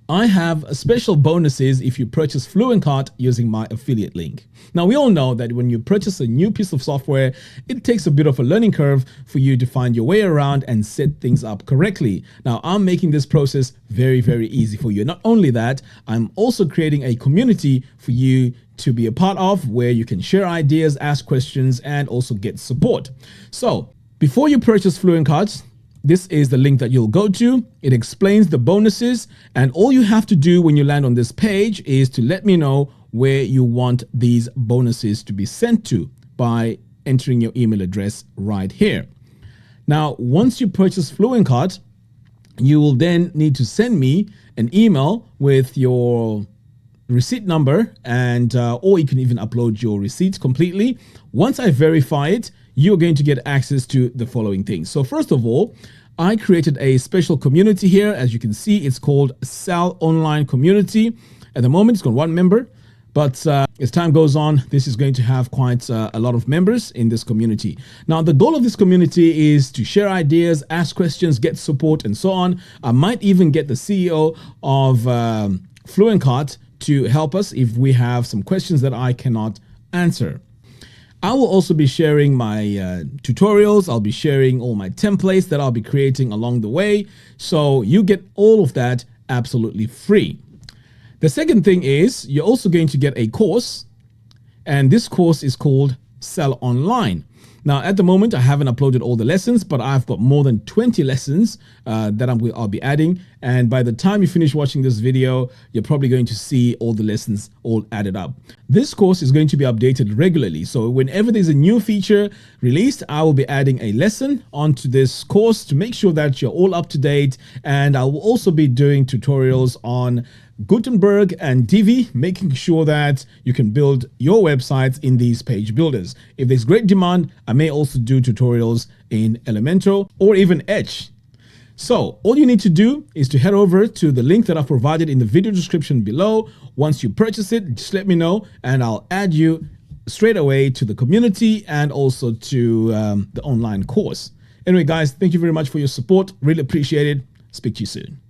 I have special bonuses if you purchase FluentCart using my affiliate link. Now, we all know that when you purchase a new piece of software, it takes a bit of a learning curve for you to find your way around and set things up correctly. Now, I'm making this process very, very easy for you. Not only that, I'm also creating a community for you to be a part of where you can share ideas, ask questions, and also get support. So before you purchase FluentCart, this is the link that you'll go to. It explains the bonuses, and all you have to do when you land on this page is to let me know where you want these bonuses to be sent to by entering your email address right here. Now, once you purchase FluentCart, you will then need to send me an email with your receipt number, and or you can even upload your receipt completely. Once I verify it, you're going to get access to the following things. So first of all, I created a special community here. As you can see, it's called Sell Online Community. At the moment, it's got 1 member, but as time goes on, this is going to have quite a lot of members in this community. Now, the goal of this community is to share ideas, ask questions, get support, and so on. I might even get the CEO of FluentCart to help us if we have some questions that I cannot answer. I will also be sharing my tutorials. I'll be sharing all my templates that I'll be creating along the way. So you get all of that absolutely free. The second thing is you're also going to get a course, and this course is called Sell Online. Now, at the moment, I haven't uploaded all the lessons, but I've got more than 20 lessons that I'll be adding. And by the time you finish watching this video, you're probably going to see all the lessons all added up. This course is going to be updated regularly. So whenever there's a new feature released, I will be adding a lesson onto this course to make sure that you're all up to date. And I will also be doing tutorials on Gutenberg and Divi, making sure that you can build your websites in these page builders. If there's great demand, I may also do tutorials in Elementor or even Etch. So all you need to do is to head over to the link that I've provided in the video description below. Once you purchase it, just let me know and I'll add you straight away to the community and also to the online course. Anyway, guys, thank you very much for your support. Really appreciate it. Speak to you soon.